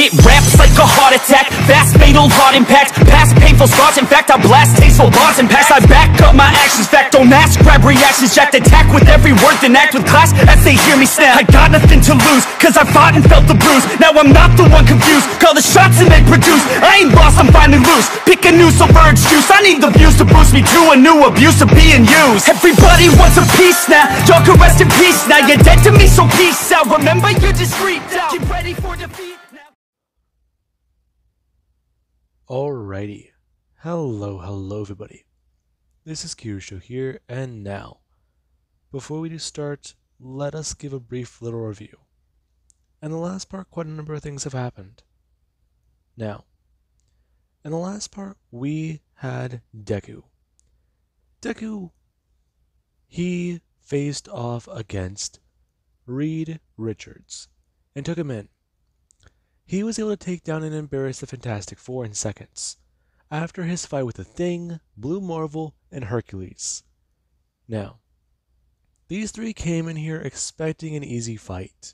Spit raps like a heart attack, fast fatal heart impact, past painful scars. In fact, I blast tasteful bars and packs. I back up my actions, fact don't ask, grab reactions, jacked attack with every word, then act with class as they hear me snap. I got nothing to lose, cause I fought and felt the bruise. Now I'm not the one confused, call the shots and they produce. I ain't lost, I'm finally loose, pick a new silver excuse. I need the views to boost me to a new abuse of being used. Everybody wants a piece now, y'all can rest in peace now. You're dead to me, so peace out. Remember you're discreet out, get ready for defeat now. Alrighty, hello everybody, this is Kirusho here, and now, before we do start, let us give a brief little review. In the last part, quite a number of things have happened. Now, in the last part, we had Deku. He faced off against Reed Richards, and took him in. He was able to take down and embarrass the Fantastic Four in seconds, after his fight with the Thing, Blue Marvel, and Hercules. Now, these three came in here expecting an easy fight.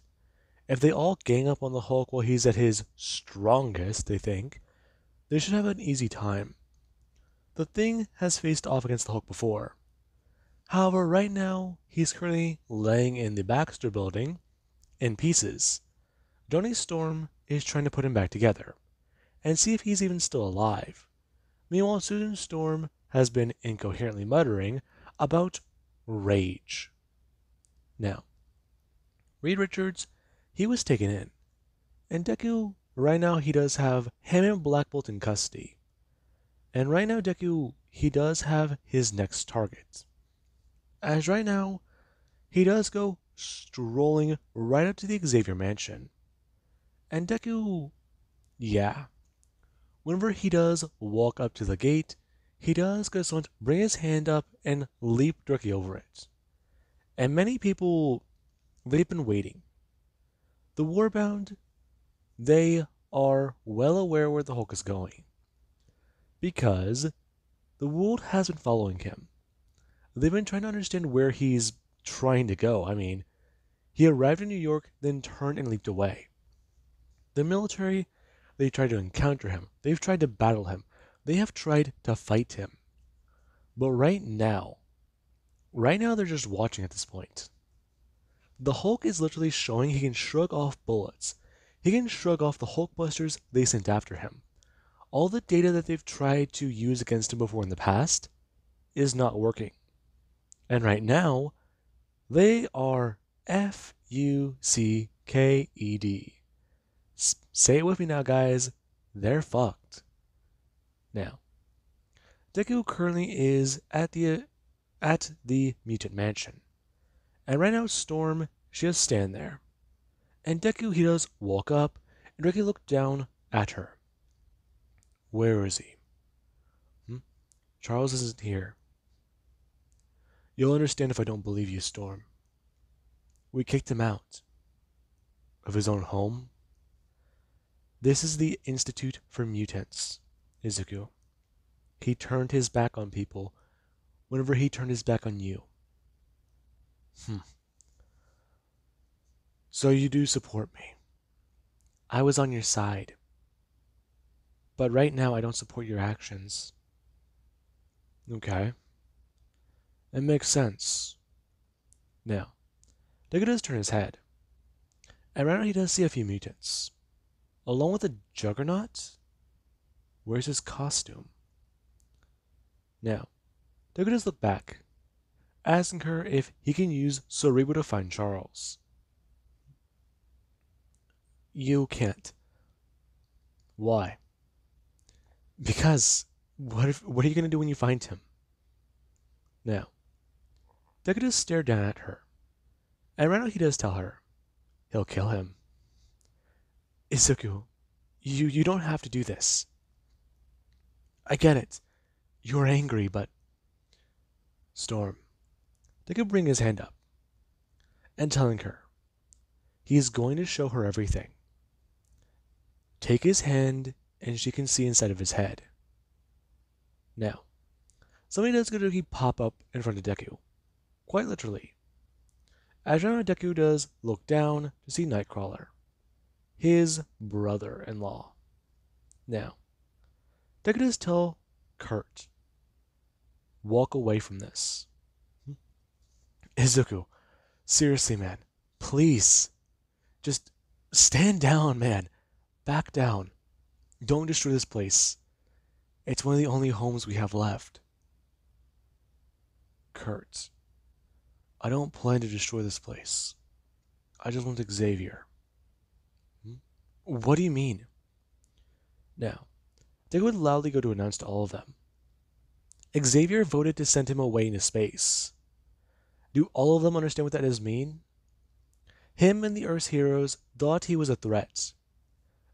If they all gang up on the Hulk while he's at his strongest, they think, they should have an easy time. The Thing has faced off against the Hulk before. However, right now, he's currently laying in the Baxter building in pieces. Johnny Storm is trying to put him back together and see if he's even still alive. Meanwhile, Susan Storm has been incoherently muttering about rage. Now, Reed Richards, he was taken in, and Deku, right now he does have him and Black Bolt in custody. And right now Deku, he does have his next target. As right now, he does go strolling right up to the Xavier Mansion. And Deku, yeah, whenever he does walk up to the gate, he does just want to bring his hand up and leap directly over it. And many people, they've been waiting. The Warbound, they are well aware where the Hulk is going, because the world has been following him. They've been trying to understand where he's trying to go. I mean, he arrived in New York, then turned and leaped away. The military, they tried to encounter him. They've tried to battle him. They have tried to fight him. But right now they're just watching at this point. The Hulk is literally showing he can shrug off bullets. He can shrug off the Hulkbusters they sent after him. All the data that they've tried to use against him before in the past is not working. And right now, they are F-U-C-K-E-D. Say it with me now, guys. They're fucked. Now, Deku currently is at the Mutant Mansion. And right now, Storm, she does stand there. And Deku, he does walk up and directly look down at her. Where is he? Charles isn't here. You'll understand if I don't believe you, Storm. We kicked him out of his own home. This is the Institute for Mutants, Izuku. He turned his back on people whenever he turned his back on you. So you do support me. I was on your side. But right now I don't support your actions. Okay. It makes sense. Now, Deku does turn his head. And right now he does see a few mutants. Along with a Juggernaut? Where's his costume? Now, Deku does look back, asking her if he can use Cerebro to find Charles. You can't. Why? Because, what are you going to do when you find him? Now, Deku does stare down at her, and right now he does tell her he'll kill him. Izuku, you don't have to do this. I get it. You're angry, but... Storm, Deku bring his hand up, and telling her he is going to show her everything. Take his hand, and she can see inside of his head. Now, something does go to pop up in front of Deku, quite literally. As Deku does look down to see Nightcrawler. his brother-in-law. Now, Deku tell Kurt, walk away from this. Izuku, seriously, man, please, just stand down, man. Back down. Don't destroy this place. It's one of the only homes we have left. Kurt, I don't plan to destroy this place. I just want Xavier. What do you mean? Now, they would loudly go to announce to all of them. Xavier voted to send him away into space. Do all of them understand what that does mean? Him and the Earth's heroes thought he was a threat.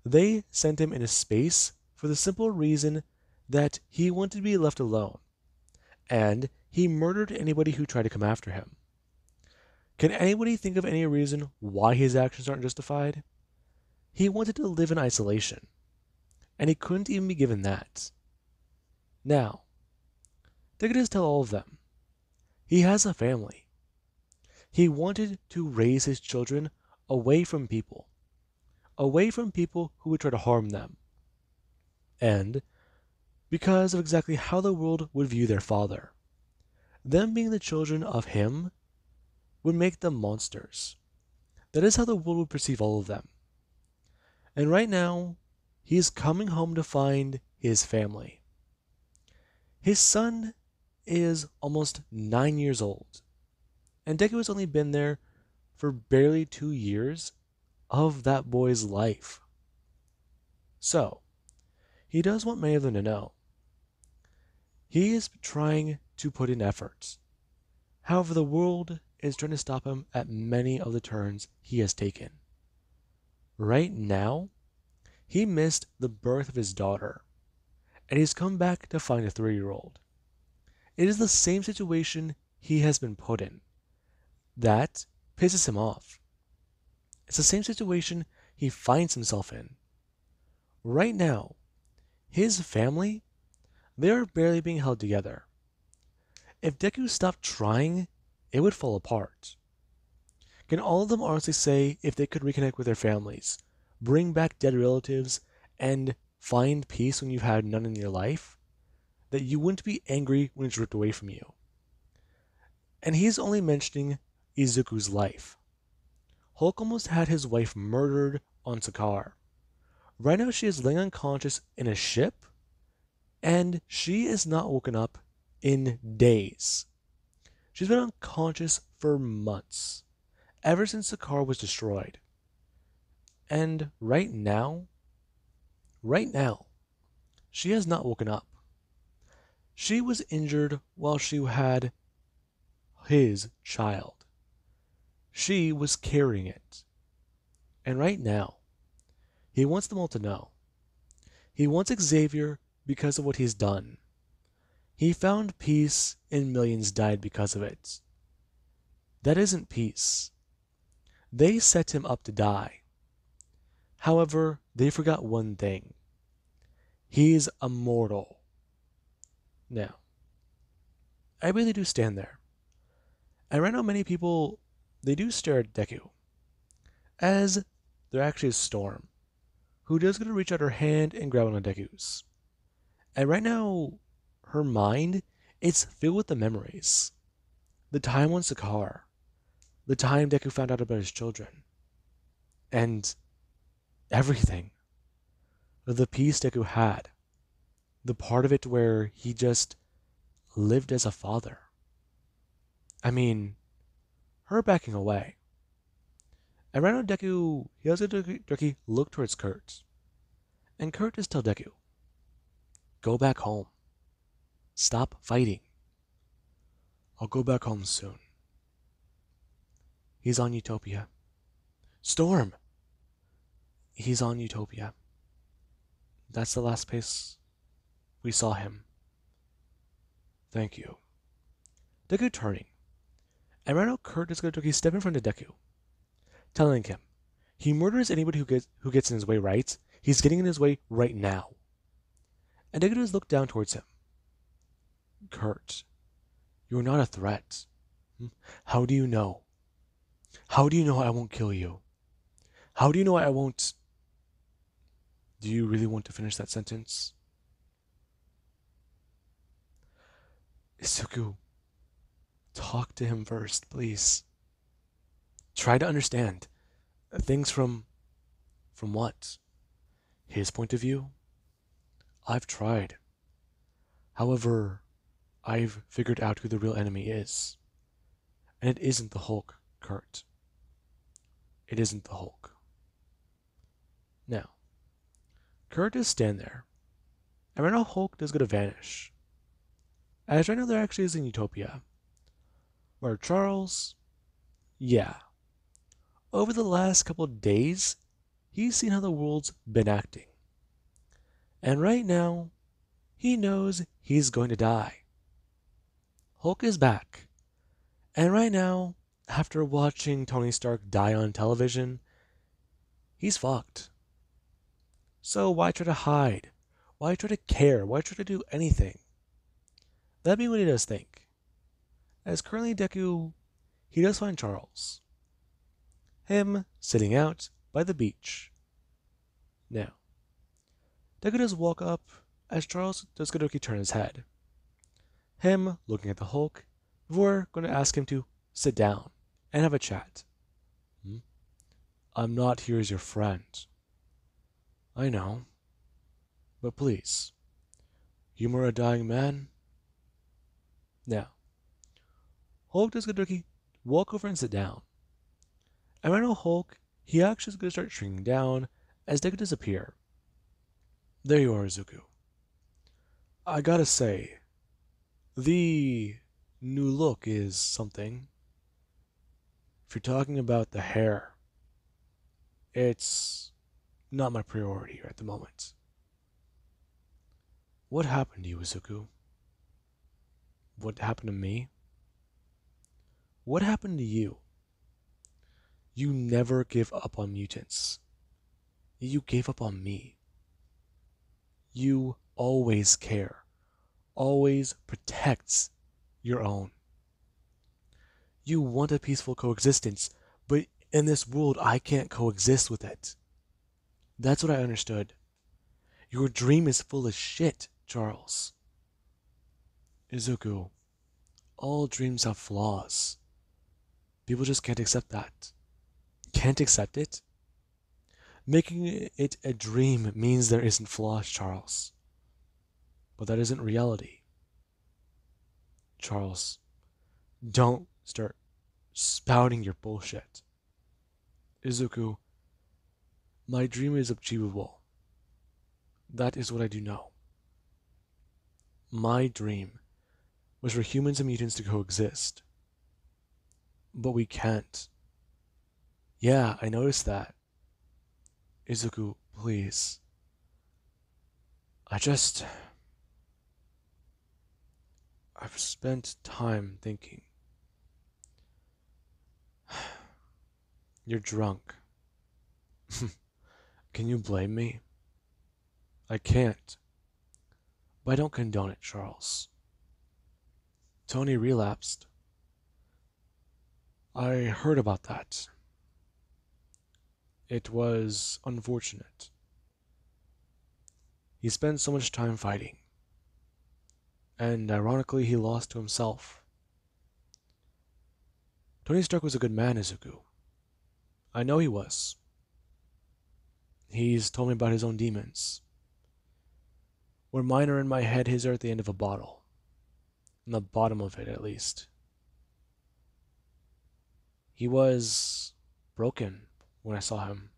They sent him into space for the simple reason that he wanted to be left alone, and he murdered anybody who tried to come after him. Can anybody think of any reason why his actions aren't justified? He wanted to live in isolation, and he couldn't even be given that. Now, they could just tell all of them. He has a family. He wanted to raise his children away from people who would try to harm them. And because of exactly how the world would view their father, them being the children of him would make them monsters. That is how the world would perceive all of them. And right now, he is coming home to find his family. His son is almost 9 years old, and Deku has only been there for barely 2 years of that boy's life. So, he does want many of them to know. He is trying to put in efforts. However, the world is trying to stop him at many of the turns he has taken. Right now, he missed the birth of his daughter, and he's come back to find a 3-year-old. It is the same situation he has been put in. That pisses him off. It's the same situation he finds himself in. Right now, his family, they are barely being held together. If Deku stopped trying, it would fall apart. Can all of them honestly say if they could reconnect with their families, bring back dead relatives, and find peace when you've had none in your life, that you wouldn't be angry when it's ripped away from you? And he's only mentioning Izuku's life. Hulk almost had his wife murdered on Sakaar. Right now she is laying unconscious in a ship, and she is not woken up in days. She's been unconscious for months, ever since Sakaar was destroyed. And right now, she has not woken up. She was injured while she had his child. She was carrying it. And right now, he wants them all to know. He wants Xavier because of what he's done. He found peace and millions died because of it. That isn't peace. They set him up to die. However, they forgot one thing. He's immortal. Now, I really do stand there. And right now many people, they do stare at Deku. As there actually is Storm, who does get to reach out her hand and grab on Deku's. And right now, her mind, it's filled with the memories. The time on Sakaar. The time Deku found out about his children. And everything. The peace Deku had. The part of it where he just lived as a father. I mean, her backing away. And right now Deku, he has to look towards Kurt. And Kurt just tell Deku, go back home. Stop fighting. I'll go back home soon. He's on Utopia. Storm! He's on Utopia. That's the last place we saw him. Thank you. Deku turning. And right now Kurt is going to step in front of Deku, telling him, he murders anybody who gets in his way, right? He's getting in his way right now. And Deku just look down towards him. Kurt, you're not a threat. How do you know? How do you know I won't kill you? How do you know I won't Do you really want to finish that sentence? Izuku, talk to him first, please. Try to understand things from what? His point of view? I've tried. However, I've figured out who the real enemy is. And it isn't the Hulk, Kurt. It isn't the Hulk. Now, Kurt just stand there. And right now Hulk is gonna vanish. As right now there actually is in Utopia. Where Charles, yeah. Over the last couple of days, he's seen how the world's been acting. And right now, he knows he's going to die. Hulk is back. And right now, after watching Tony Stark die on television, he's fucked. So why try to hide? Why try to care? Why try to do anything? That'd be what he does think. As currently Deku, he does find Charles. Him sitting out by the beach. Now, Deku does walk up as Charles does Godoki turn his head. Him looking at the Hulk before going to ask him to sit down and have a chat. I'm not here as your friend. I know. But please, humor a dying man? Now, Hulk does Godoki walk over and sit down. And right now Hulk, he actually is going to start shrinking down as Deku disappear. There you are, Izuku. I gotta say, the new look is something. If you're talking about the hair, it's not my priority at the moment. What happened to you, Izuku? What happened to me? What happened to you? You never give up on mutants. You gave up on me. You always care, always protects your own. You want a peaceful coexistence, but in this world I can't coexist with it. That's what I understood. Your dream is full of shit, Charles. Izuku, all dreams have flaws. People just can't accept that. Can't accept it? Making it a dream means there isn't flaws, Charles. But that isn't reality. Charles, don't start spouting your bullshit. Izuku, my dream is achievable. That is what I do know. My dream was for humans and mutants to coexist. But we can't. Yeah, I noticed that. Izuku, please. I've spent time thinking. You're drunk. Can you blame me? I can't. But I don't condone it, Charles. Tony relapsed. I heard about that. It was unfortunate. He spent so much time fighting. And ironically, he lost to himself. Tony Stark was a good man, Izuku. I know he was. He's told me about his own demons. Where mine are in my head, his are at the end of a bottle. On the bottom of it, at least. He was broken when I saw him.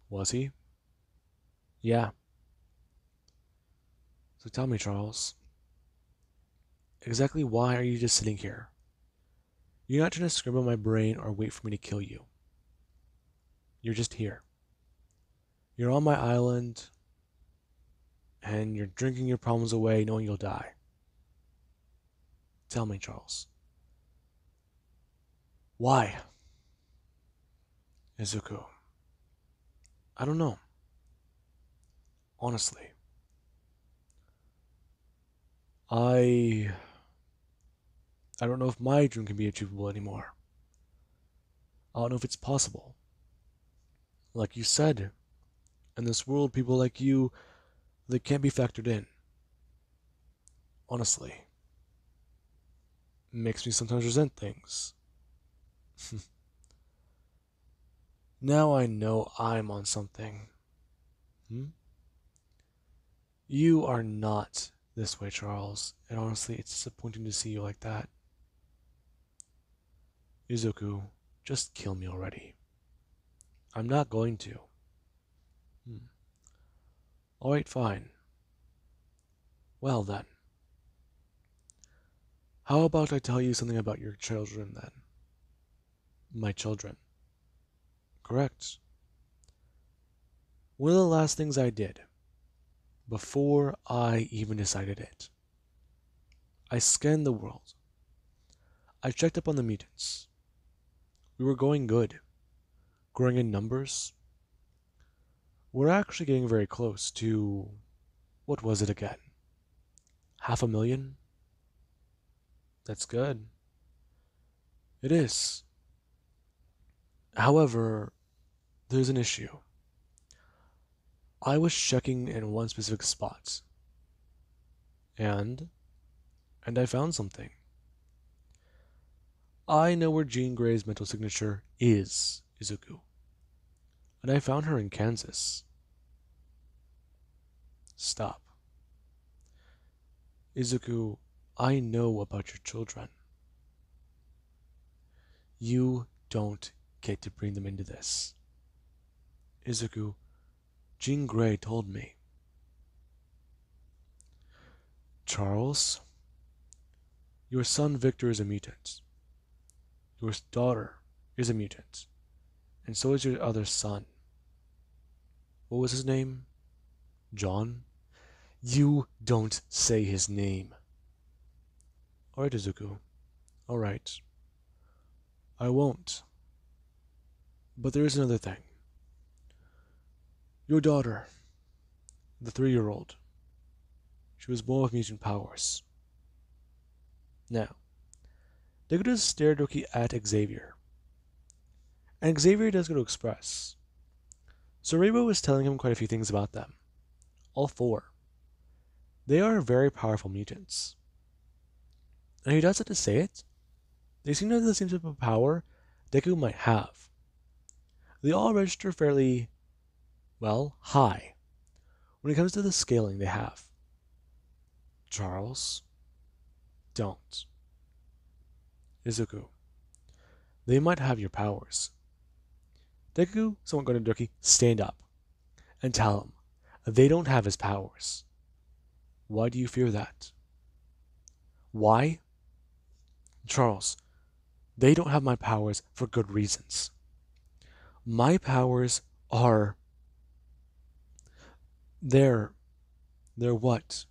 Was he? Yeah. So tell me, Charles. Exactly why are you just sitting here? You're not trying to scramble my brain or wait for me to kill you. You're just here. You're on my island, and you're drinking your problems away knowing you'll die. Tell me, Charles. Why? Izuku. I don't know. Honestly. I don't know if my dream can be achievable anymore. I don't know if it's possible. Like you said, In this world, people like you, they can't be factored in. Honestly. Makes me sometimes resent things. Now I know I'm on something. Hmm? You are not this way, Charles, and honestly, it's disappointing to see you like that. Izuku, just kill me already. I'm not going to. Hmm. Alright, fine. Well then. How about I tell you something about your children then? My children. Correct. One of the last things I did, before I even decided it, I scanned the world. I checked up on the mutants. We were going good, growing in numbers. We're actually getting very close to, what was it again? 500,000? That's good. It is. However, there's an issue. I was checking in one specific spot, and I found something. I know where Jean Grey's mental signature is, Izuku, and I found her in Kansas. Stop. Izuku, I know about your children. You don't get to bring them into this. Izuku, Jean Grey told me. Charles, your son Victor is a mutant. Your daughter is a mutant. And so is your other son. What was his name? John? You don't say his name. Alright, Izuku. Alright. I won't. But there is another thing. Your daughter, the 3-year-old, she was born with mutant powers. Now, Deku does stare Doki at Xavier. And Xavier does go to Express. So Rainbow is telling him quite a few things about them. All 4. They are very powerful mutants. And he does have to say it. They seem to have the same type of power Deku might have. They all register fairly, well, high when it comes to the scaling they have. Charles, don't. Izuku, they might have your powers. Deku, someone going to Doki, stand up and tell him they don't have his powers. Why do you fear that? Why? Charles, they don't have my powers for good reasons. My powers are... They're what?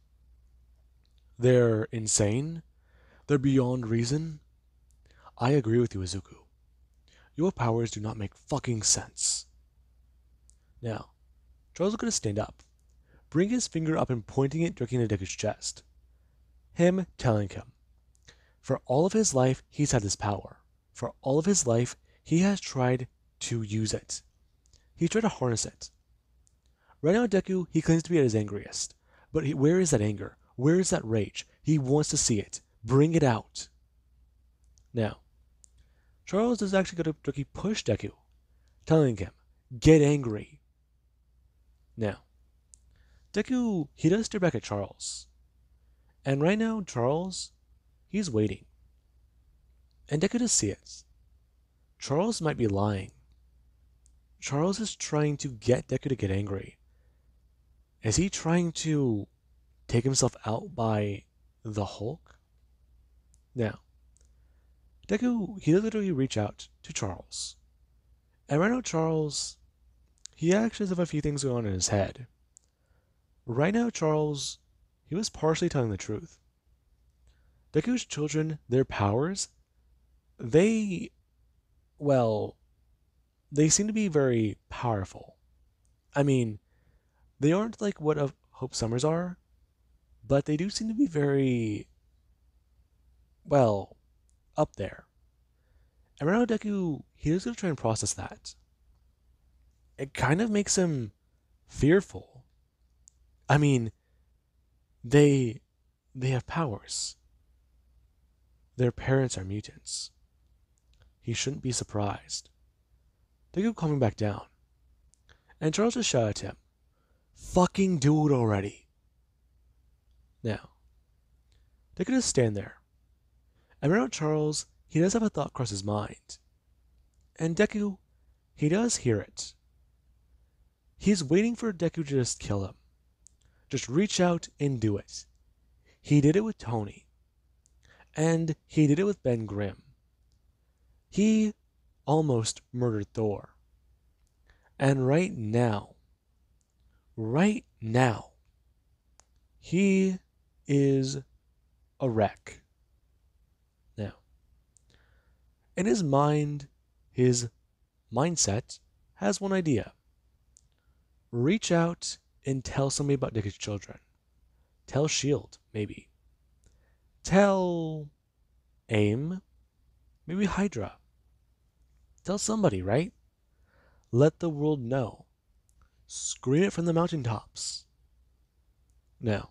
They're insane? They're beyond reason? I agree with you, Izuku. Your powers do not make fucking sense. Now, Charles is going to stand up, bring his finger up and pointing it directly into Deku's chest. Him telling him, for all of his life, he's had this power. For all of his life, he has tried to use it. He tried to harness it. Right now, Deku, he claims to be at his angriest. But where is that anger? Where is that rage? He wants to see it. Bring it out. Now, Charles does actually go to Deku, push Deku, telling him, get angry. Now, Deku, he does stare back at Charles. And right now, Charles, he's waiting. And Deku does see it. Charles might be lying. Charles is trying to get Deku to get angry. Is he trying to take himself out by the Hulk? Now, Deku, he literally reach out to Charles. And right now, Charles, he actually has a few things going on in his head. Right now, Charles, he was partially telling the truth. Deku's children, their powers, they seem to be very powerful. I mean, they aren't like what Hope Summers are, but they do seem to be very, up there. And right now Deku, he is going to try and process that. It kind of makes him Fearful? I mean, they they have powers. Their parents are mutants. He shouldn't be surprised. Deku calming back down, and Charles just shouted at him, "Fucking do it already!" Now, Deku just stand there, and right now Charles, he does have a thought cross his mind, and Deku, he does hear it. He's waiting for Deku to just kill him. Just reach out and do it. He did it with Tony, and he did it with Ben Grimm. He almost murdered Thor. And right now, he is a wreck. Now, in his mind, his mindset has one idea. Reach out and tell somebody about Deku's children. Tell S.H.I.E.L.D., maybe. Tell AIM, maybe Hydra. Tell somebody, right? Let the world know. Scream it from the mountaintops. Now,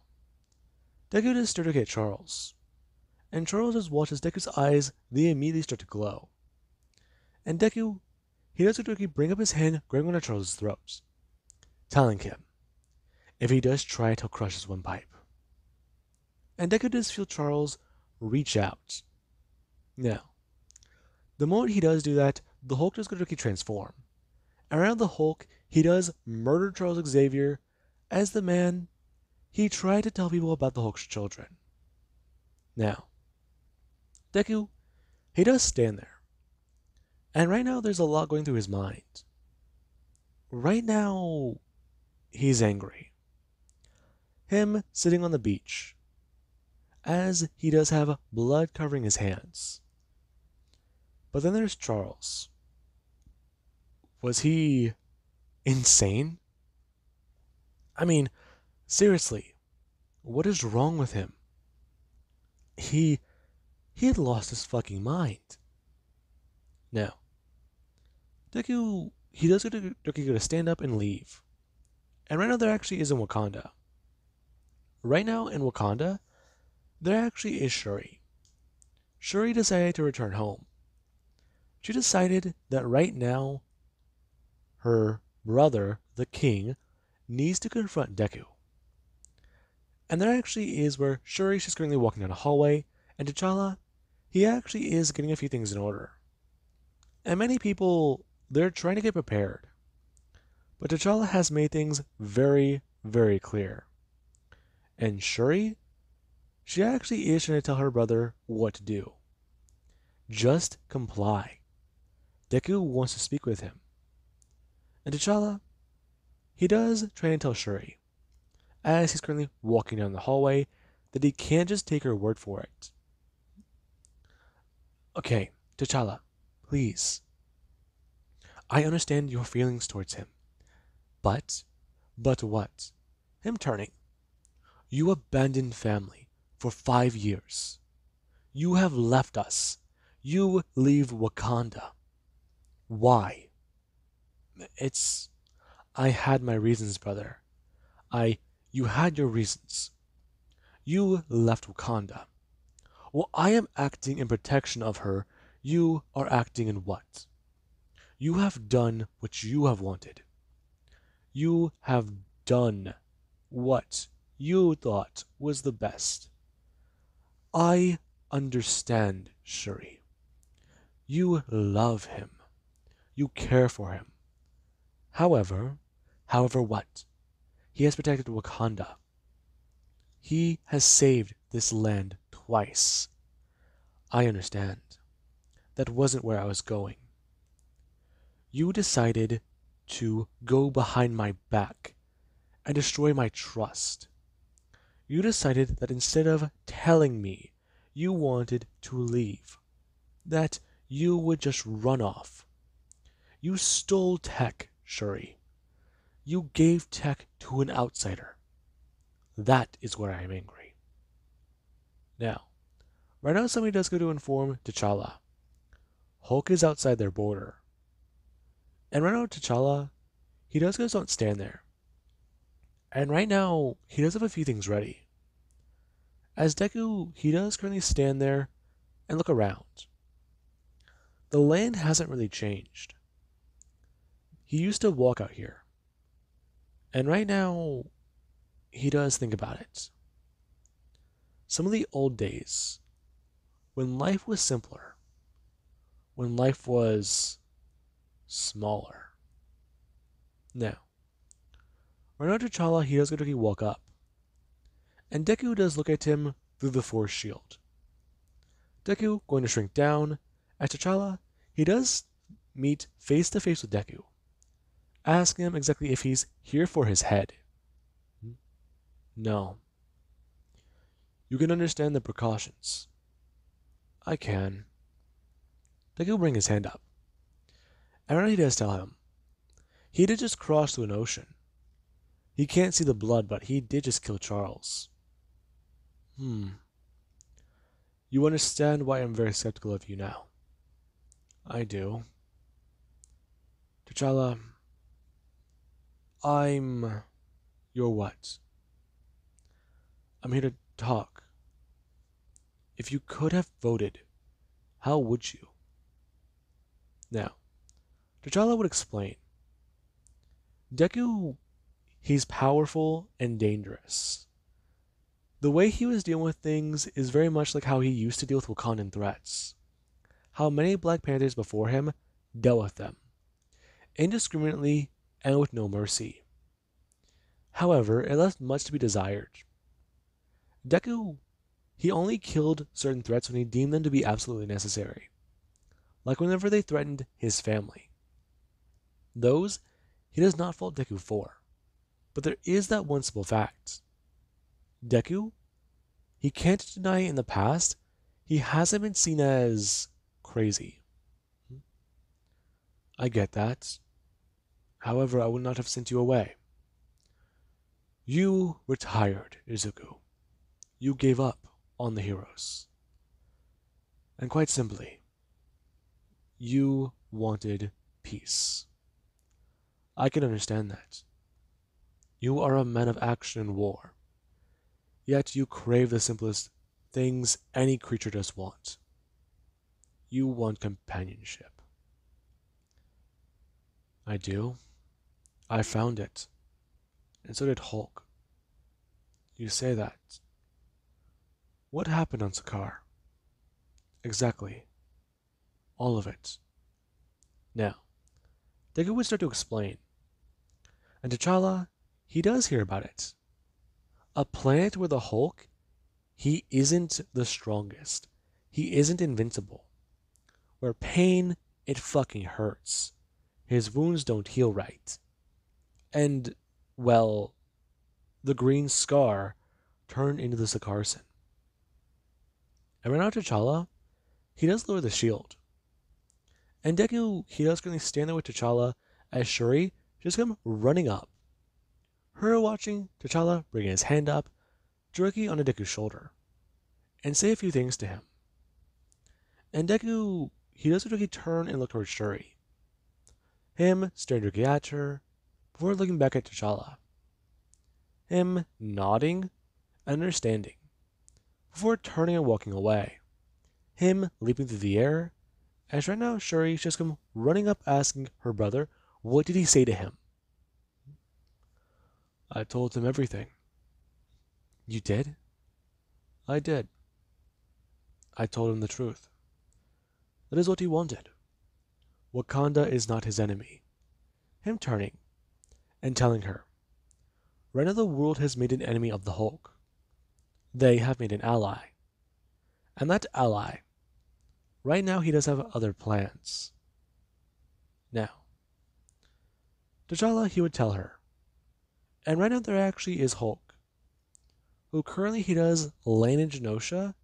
Deku just started to look at Charles, and Charles just watches Deku's eyes, they immediately start to glow. And Deku, he does quickly bring up his hand, grabbing onto Charles' throat, telling him, if he does try it, he'll crush his windpipe. And Deku does feel Charles reach out. Now, the moment he does do that, the Hulk does quickly transform. Around the Hulk, he does murder Charles Xavier as the man he tried to tell people about the Hulk's children. Now, Deku, he does stand there. And right now, there's a lot going through his mind. Right now, he's angry. Him sitting on the beach, as he does have blood covering his hands. But then there's Charles. Was he insane? I mean, seriously, what is wrong with him? He had lost his fucking mind. Now, Deku, he does get to stand up and leave. And right now there actually is in Wakanda. Right now in Wakanda, there actually is Shuri. Shuri decided to return home. She decided that right now, her brother, the king, needs to confront Deku. And there actually is where Shuri, she's currently walking down a hallway, and T'Challa, he actually is getting a few things in order. And many people, they're trying to get prepared. But T'Challa has made things very, very clear. And Shuri, she actually is trying to tell her brother what to do. Just comply. Deku wants to speak with him. And T'Challa, he does try and tell Shuri, as he's currently walking down the hallway, that he can't just take her word for it. Okay, T'Challa, please. I understand your feelings towards him. But what? Him turning. You abandoned family for 5 years. You have left us. You leave Wakanda. Why? I had my reasons, brother. You had your reasons. You left Wakanda. Well, I am acting in protection of her. You are acting in what? You have done what you have wanted. You have done what you thought was the best. I understand, Shuri. You love him. You care for him. However what? He has protected Wakanda. He has saved this land twice. I understand. That wasn't where I was going. You decided to go behind my back and destroy my trust. You decided that instead of telling me you wanted to leave, that you would just run off. You stole tech, Shuri. You gave tech to an outsider. That is where I am angry. Now, right now somebody does go to inform T'Challa. Hulk is outside their border. And right now T'Challa, he does go don't stand there. And right now, he does have a few things ready. As Deku, he does currently stand there and look around. The land hasn't really changed. He used to walk out here. And right now, he does think about it. Some of the old days, when life was simpler, when life was smaller. Now, right now T'Challa, he does go to walk up. And Deku does look at him through the Force shield. Deku going to shrink down. As T'Challa, he does meet face to face with Deku, asking him exactly if he's here for his head. No. You can understand the precautions. I can. Deku bring his hand up. And right now he does tell him. He did just cross through an ocean. He can't see the blood, but he did just kill Charles. You understand why I'm very skeptical of you now. I do. T'Challa, I'm your what? I'm here to talk. If you could have voted, how would you? Now, T'Challa would explain. Deku, he's powerful and dangerous. The way he was dealing with things is very much like how he used to deal with Wakandan threats. How many Black Panthers before him dealt with them, indiscriminately and with no mercy. However, it left much to be desired. Deku, he only killed certain threats when he deemed them to be absolutely necessary, like whenever they threatened his family. Those he does not fault Deku for, but there is that one simple fact. Deku, he can't deny in the past, he hasn't been seen as crazy. I get that. However, I would not have sent you away. You retired, Izuku. You gave up on the heroes. And quite simply, you wanted peace. I can understand that. You are a man of action and war. Yet you crave the simplest things any creature does want. You want companionship. I do. I found it. And so did Hulk. You say that. What happened on Sakaar? Exactly. All of it. Now, Deku would start to explain. And T'Challa, he does hear about it. A planet where the Hulk, he isn't the strongest. He isn't invincible. Where pain, it fucking hurts. His wounds don't heal right. And, well, the green scar turned into the Sakarsan. And right now T'Challa, he does lower the shield. And Deku, he does currently stand there with T'Challa as Shuri just come running up. Her watching T'Challa bring his hand up, directly on Deku's shoulder, and say a few things to him. And Deku, he does directly turn and look towards Shuri. Him staring directly at her, before looking back at T'Challa. Him nodding and understanding, before turning and walking away. Him leaping through the air, as right now Shuri's just come running up asking her brother, what did he say to him? I told him everything. You did? I did. I told him the truth. That is what he wanted. Wakanda is not his enemy. Him turning and telling her, right now the world has made an enemy of the Hulk. They have made an ally. And that ally, right now he does have other plans. Now, T'Challa, he would tell her, and right now there actually is Hulk, who currently he does land in Genosha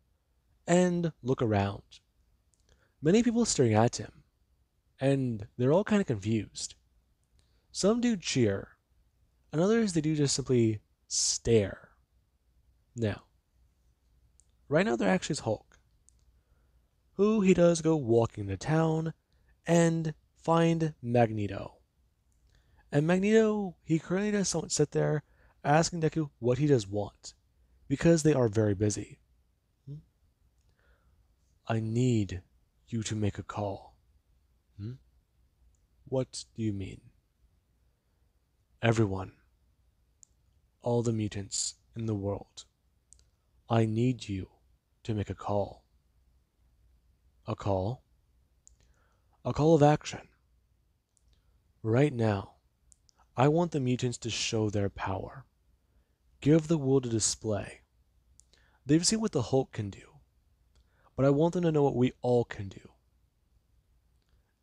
and look around. Many people staring at him, and they're all kind of confused. Some do cheer, and others they do just simply stare. Now, right now there actually is Hulk, who he does go walking to town and find Magneto. And Magneto, he currently does sit there asking Deku what he does want, because they are very busy. I need you to make a call. What do you mean? Everyone, all the mutants in the world, I need you to make a call. A call? A call of action. Right now, I want the mutants to show their power. Give the world a display. They've seen what the Hulk can do, but I want them to know what we all can do.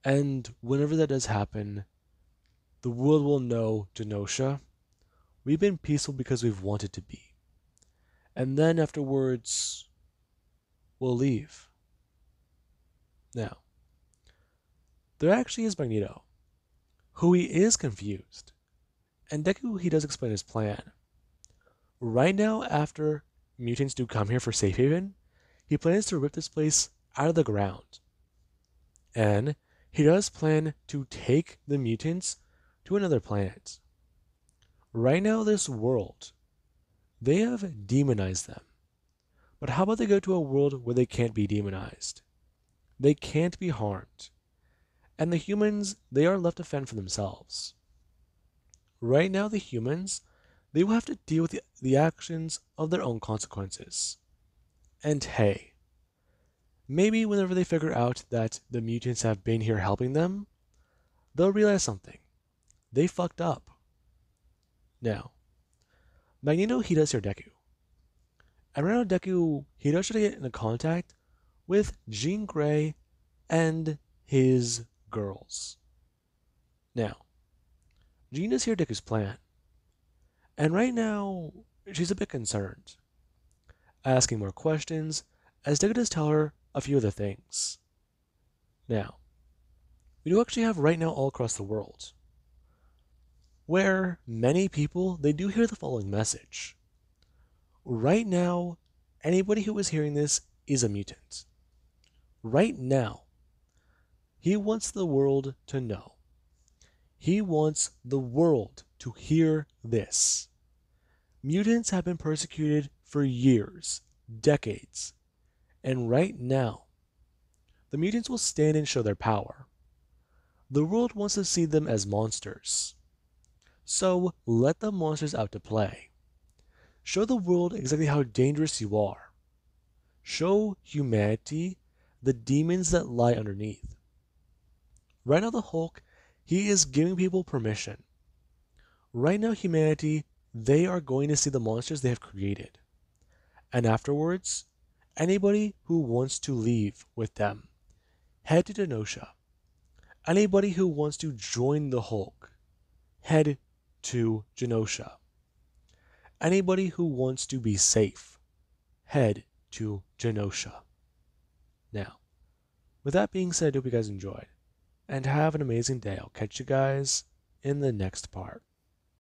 And whenever that does happen, the world will know, Genosha, we've been peaceful because we've wanted to be. And then afterwards, we'll leave. Now, there actually is Magneto, who he is confused. And Deku, he does explain his plan. Right now, after mutants do come here for safe haven, he plans to rip this place out of the ground. And he does plan to take the mutants to another planet. Right now, this world, they have demonized them. But how about they go to a world where they can't be demonized? They can't be harmed. And the humans, they are left to fend for themselves. Right now, the humans, they will have to deal with the actions of their own consequences. And hey, maybe whenever they figure out that the mutants have been here helping them, they'll realize something. They fucked up. Now, Magneto, he does hear Deku. And right now, Deku, he does try to get into contact with Jean Grey and his girls. Now, Jean does hear Deku's plan. And right now, she's a bit concerned, asking more questions as Deku does tell her a few other things. Now, we do actually have right now all across the world, where many people, they do hear the following message. Right now, anybody who is hearing this is a mutant. Right now, he wants the world to know. He wants the world to hear this. Mutants have been persecuted for years, decades, and right now, the mutants will stand and show their power. The world wants to see them as monsters. So let the monsters out to play. Show the world exactly how dangerous you are. Show humanity the demons that lie underneath. Right now, the Hulk, he is giving people permission. Right now, humanity, they are going to see the monsters they have created. And afterwards, anybody who wants to leave with them, head to Genosha. Anybody who wants to join the Hulk, head to Genosha. Anybody who wants to be safe, head to Genosha. Now, with that being said, I hope you guys enjoyed, and have an amazing day. I'll catch you guys in the next part.